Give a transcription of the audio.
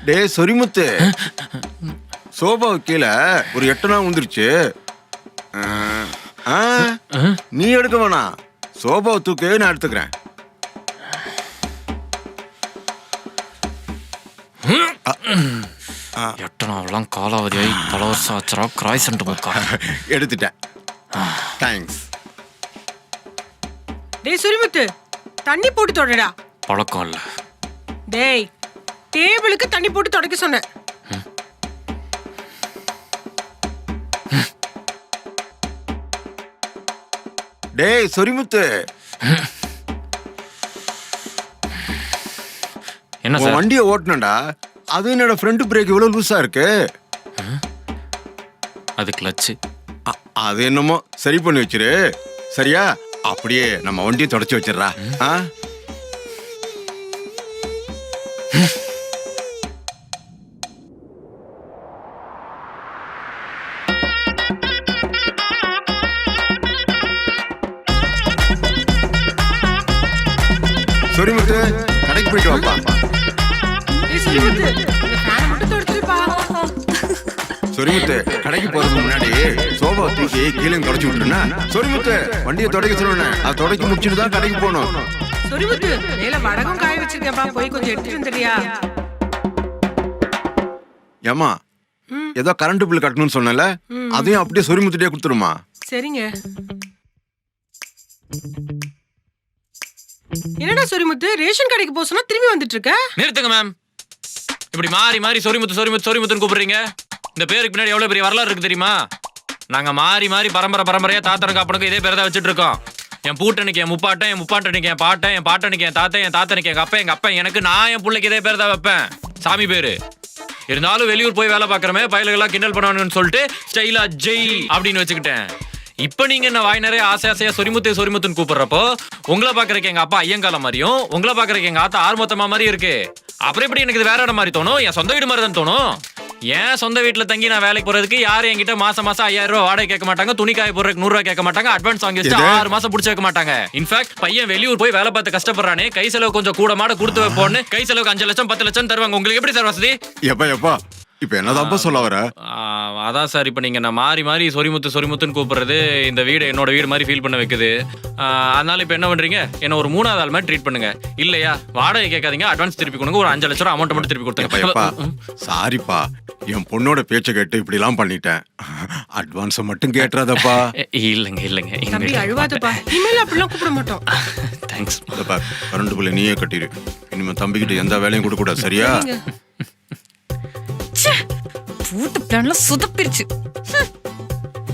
டே Sorimuthu, sofa கீழே ஒரு 8 நாள் வந்துருச்சு. நீ எடுக்க வேணாம், சோபாவை தூக்கு, நான் எடுத்துக்கிறேன். எட்டனாவெல்லாம் காலாவதியாகி பல வருஷம் ஆச்சுரா. கிராய் சென்ட் போக்கா எடுத்துட்டேன். தேங்க்ஸ். டேய் சுரிமுத்து, தண்ணி போட்டு தொடடா. பழக்கம் இல்ல. டேய், டேபிளுக்கு தண்ணி போட்டு தொடக்க சொன்னேன். டேய் சொரிமுத்து, என்ன சார்? வண்டியை ஓட்டணும்டா. அது என்னோட ஃப்ரண்ட் பிரேக் இவ்வளவு லூஸா இருக்கு. அது கிளச்சு. அது என்னமோ சரி பண்ணி வச்சிரு. சரியா? அப்படியே நம்ம வண்டியை தொடச்சு வச்சிடறா. சொரிமுத்து, கடைக்கு போயிட்டு வாப்பா. டேய் சுரிமுத்து, இந்த ஃபேனை மட்டும் தொடச்சிருப்பா. சொரிமுத்து, கடைக்கு போறதுக்கு முன்னாடி சோபா தூக்கி கீழே தொடச்சு விட்டுருனா. சொரிமுத்து, வண்டியை தொடக்க சொல்லுவேன். அதை தொடக்கி முடிச்சுட்டு தான் கடைக்கு போகணும். சுரிமுத்து, மேல வடகம் காய வச்சிருக்கேன்ப்பா, போய் கொஞ்சம் எடுத்துட்டு வந்துடுறியா? ஏமா, ஏதோ கரண்ட் பில் கட்டணும்னு சொன்னல, அதையும் அப்படியே சொரிமுத்துட்டே கொடுத்துருமா. சரிங்க. என்னடா சொரிமுத்து, ரேஷன் கடைக்கு போக சொன்னா திரும்பி வந்துட்டு இருக்க? நிறுத்துங்க மேம். இப்படி மாறி மாறி சொரிமுத்து சொரிமுத்து சொரிமுத்துன்னு கூப்பிடுறீங்க. இந்த பேருக்கு பின்னாடி எவ்வளவு பெரிய வரலாறு இருக்கு தெரியுமா? நாங்க மாறி மாறி பரம்பரையா தாத்தனுக்கு அப்பனுக்கு இதே பேரை தான் வச்சுட்டு இருக்கோம். என் பூட்டனுக்கு என் முப்பாட்டன், என் முப்பாட்டனுக்கு என் பாட்டன், என் பாட்டனுக்கு என் தாத்தன், என் தாத்தனுக்கு எங்க அப்பா, எங்க அப்பா எனக்கு, நான் என் பிள்ளைக்கு இதே பேர் தான் வைப்பேன். சாமி பேரு. இருந்தாலும் வெளியூர் போய் வேலை பார்க்கறமே பயலுகள்லாம் கிண்டல் பண்ணுவானுன்னு சொல்லிட்டு ஸ்டைலா ஜெய் அப்படின்னு வச்சுக்கிட்டேன். இப்ப நீங்க என்ன வாய் நிறைய ஆசையா சொரிமுத்து சொரிமுத்துன்னு கூப்பிடுறப்போ உங்களை பாக்குறதுக்கு எங்க அப்பா ஐயங்கால மாதிரியும், உங்களை பாக்குறதுக்கு எங்க ஆத்தா ஆர்மொத்தமா மாதிரி இருக்கு. அப்புறம் எப்படி எனக்கு இது வேற இடம் மாதிரி தோணும்? என் சொந்த வீடு மாதிரி தான் தோணும். ஏன் சொந்த வீட்டுல தங்கி நான் வேலைக்கு போறதுக்கு யாரும் என்கிட்ட மாசம் 5000 ரூபாய் வாடகை கேட்க மாட்டாங்க, துணி காய போறதுக்கு 100 ரூபாய் கேட்க மாட்டாங்க, அட்வான்ஸ் வாங்கி வச்சு 6 மாசம் பிடிச்சி வைக்க மாட்டாங்க. இன்ஃபேக்ட் பையன் வெளியூர் போய் வேலை பார்த்து கஷ்டப்படுறானே, கை செலவு கொஞ்சம் கூட மாட கொடுத்து வைப்போன்னு கை செலவுக்கு 5 லட்சம் 10 லட்சம் தருவாங்க. உங்களுக்கு எப்படி சார் வசதி? எப்பா இப்ப என்னதான் சொல்ல வர? அதான் சார், இப்ப நீங்க நான் மாறி மாறி சொரிமுத்து சொரிமுத்துன்னு கூப்பிடுறது இந்த வீடு என்னோட வீடு மாதிரி ஃபீல் பண்ண வைக்குது. அதனால இப்ப என்ன பண்றீங்க, என்ன ஒரு 3வது ஆள் மாதிரி ட்ரீட் பண்ணுங்க. இல்லையா, வாடகை கேட்காதீங்க, அட்வான்ஸ் திருப்பி கொடுங்க. ஒரு 5 லட்சம் ரூபாய் அமௌண்ட் மட்டும் திருப்பி கொடுத்துருங்க. சாரிப்பா, என் பொண்ணோட பேச்சை கேட்டு இப்படி எல்லாம் பண்ணிட்டேன். அட்வான்ஸ் மட்டும் கேட்டுறாதப்பா. இல்லைங்க தம்பி அழுவாதப்பா, இனிமேல் அப்படிலாம் கூப்பிட மாட்டோம். தேங்க்ஸ். கரண்ட் பில்லை நீயே கட்டிடு. இனிமே தம்பிக்கிட்ட எந்த வேலையும் கொடுக்க கூடாது. சரியா? பூட்டு பிளான்ல சுதப்பிருச்சு.